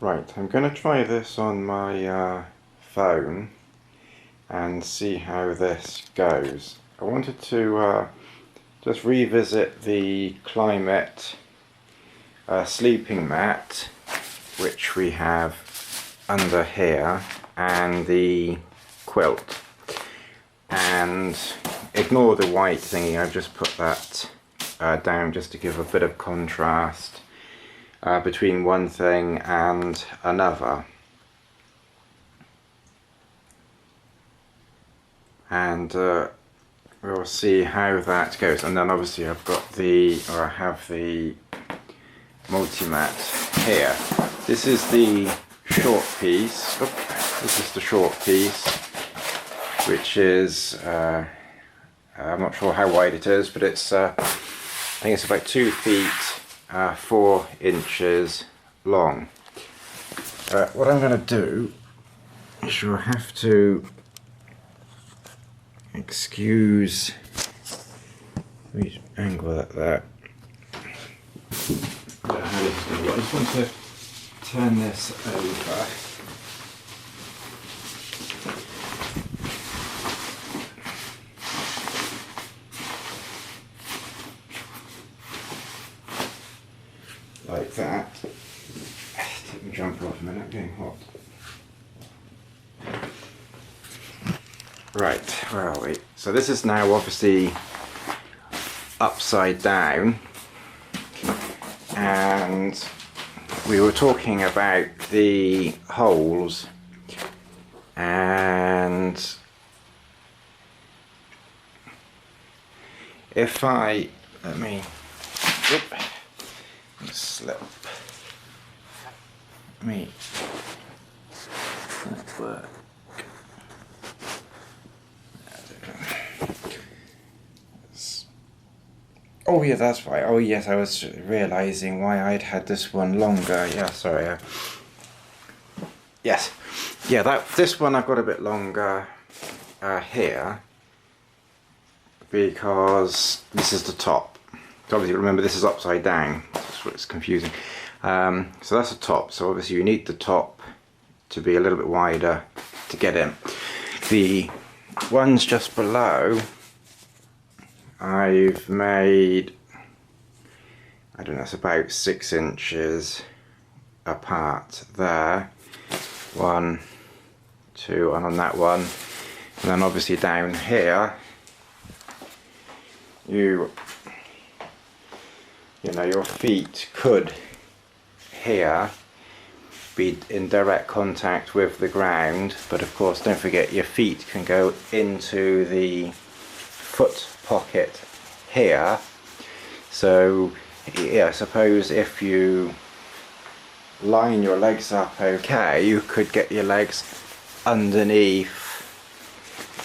Right, I'm going to try this on my phone and see how this goes. I wanted to just revisit the Klymit sleeping mat, which we have under here, and the quilt. And ignore the white thingy, I've just put that down just to give a bit of contrast between one thing and another. And we'll see how that goes. And then obviously I've got I have the MultiMat here. This is the short piece. This is the short piece, which is I'm not sure how wide it is, but it's I think it's about 2 feet 4 inches long. What I'm going to do is you'll have to excuse the angle at that. I just want to turn this over. Like that. Take my jumper off a minute, I'm getting hot. Right, where are we? So this is now obviously upside down, and we were talking about the holes, and if I slip. That work. Oh yeah, that's right. Oh yes, I was realising why I'd had this one longer. Yeah, sorry. Yes, yeah. This one I've got a bit longer here because this is the top. So obviously, remember this is upside down. That's what's confusing. So that's the top. So obviously, you need the top to be a little bit wider to get in. The ones just below, I've made, I don't know, it's about 6 inches apart there. 1, 2, and on that one. And then obviously down here, you know, your feet could here be in direct contact with the ground, but of course don't forget your feet can go into the foot pocket here. So yeah, I suppose if you line your legs up okay, you could get your legs underneath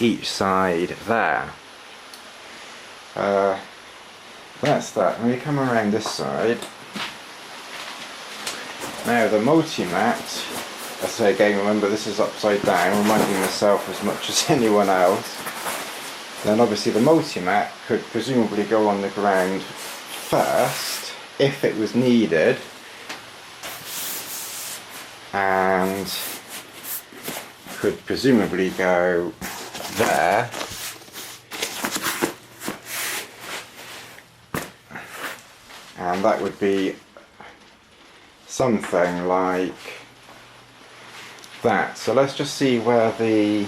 each side there. That's that. When you come around this side, now the MultiMat, I say again, remember this is upside down, reminding myself as much as anyone else. Then obviously the MultiMat could presumably go on the ground first, if it was needed, and could presumably go there. And that would be something like that. So let's just see where the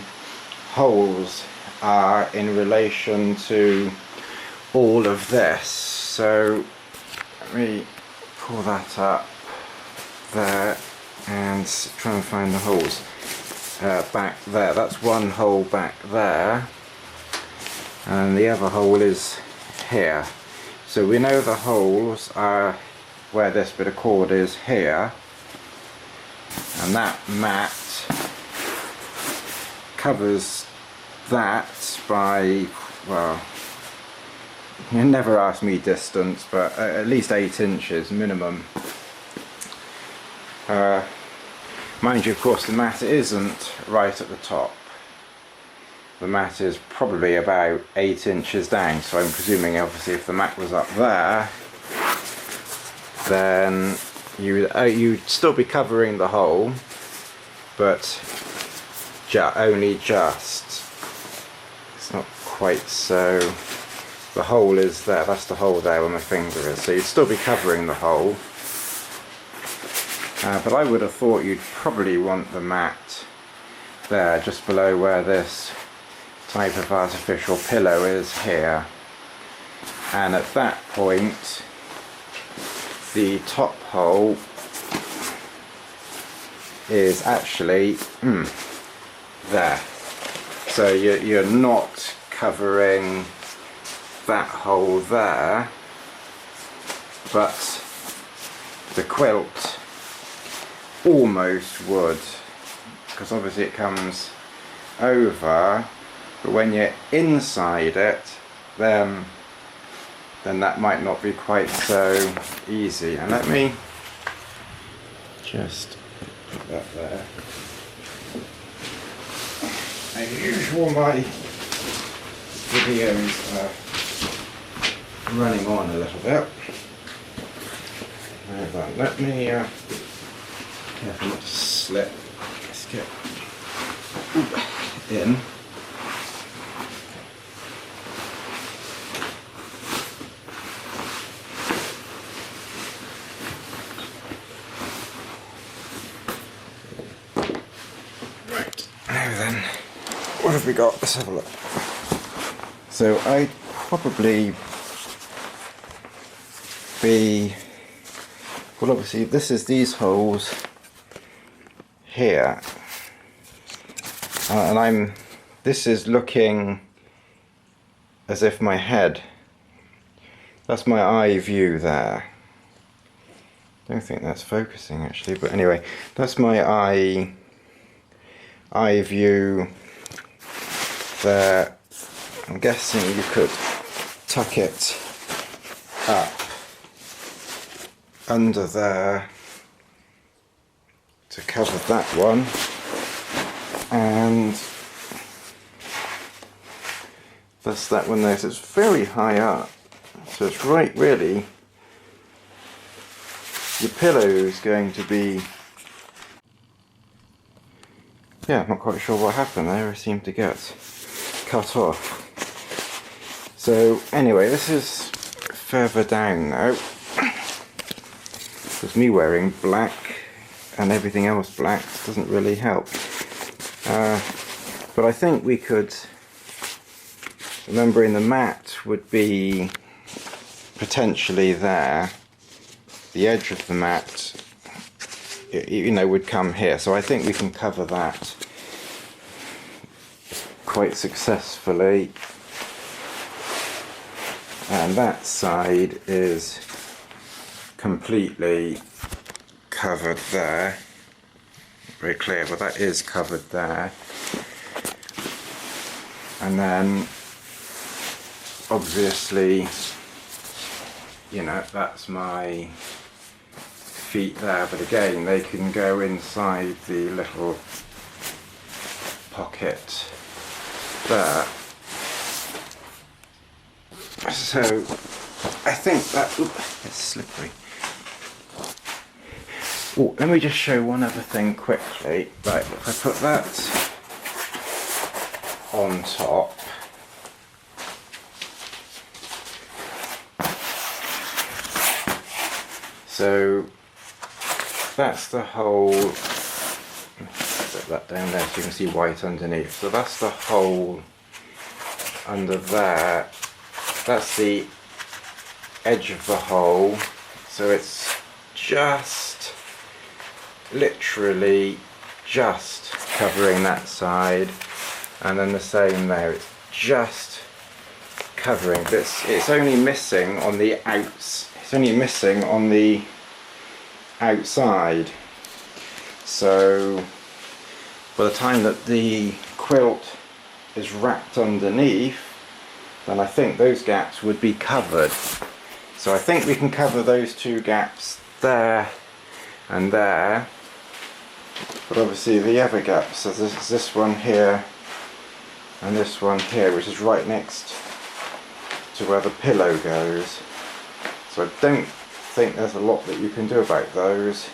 holes are in relation to all of this. So let me pull that up there and try and find the holes back there. That's one hole back there, and the other hole is here. So we know the holes are where this bit of cord is here, and that mat covers that by, well, you never ask me distance, but at least 8 inches minimum. Mind you, of course, the mat isn't right at the top. The mat is probably about 8 inches down, so I'm presuming obviously if the mat was up there, then you'd still be covering the hole, but only just. It's not quite so. The hole is there, that's the hole there where my finger is, so you'd still be covering the hole. But I would have thought you'd probably want the mat there, just below where this type of artificial pillow is here. And at that point, the top hole is actually there. So you're not covering that hole there, but the quilt almost would, because obviously it comes over, but when you're inside it, then that might not be quite so easy. And let me just put that there. As usual, my videos are running on a little bit. Hold on, let me careful not to slip. Let's get in. Right, now then, what have we got? Let's have a look. So I'd probably be, well, obviously this is these holes here, and this is looking as if my head, that's my eye view there. Don't think that's focusing actually, but anyway, that's my eye view there. I'm guessing you could tuck it up under there to cover that one, and that's that one there. So it's very high up, so it's right, really, your pillow is going to be, yeah, I'm not quite sure what happened there. I seem to get cut off. So anyway, this is further down now, because me wearing black and everything else black doesn't really help. But I think we could, remembering the mat would be potentially there, the edge of the mat, you know, would come here. So I think we can cover that quite successfully. And that side is completely covered there. Very clear, but that is covered there. And then obviously, you know, that's my feet there, but again, they can go inside the little pocket there. So I think that, it's slippery. Oh, let me just show one other thing quickly. Right, if I put that on top, so that's the hole. Put that down there so you can see white underneath. So that's the hole under there. That's the edge of the hole, so it's just literally just covering that side, and then the same there, it's just covering this. It's only missing on the outside. So by the time that the quilt is wrapped underneath, then I think those gaps would be covered. So I think we can cover those two gaps there and there, but obviously the other gaps, so there's this one here and this one here, which is right next to where the pillow goes. So I don't think there's a lot that you can do about those.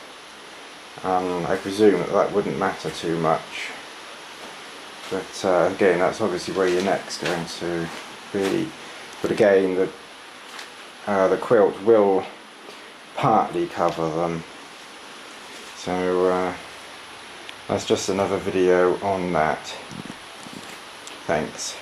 I presume that that wouldn't matter too much. But again, that's obviously where your neck's going to be. But again, the quilt will partly cover them. So that's just another video on that. Thanks.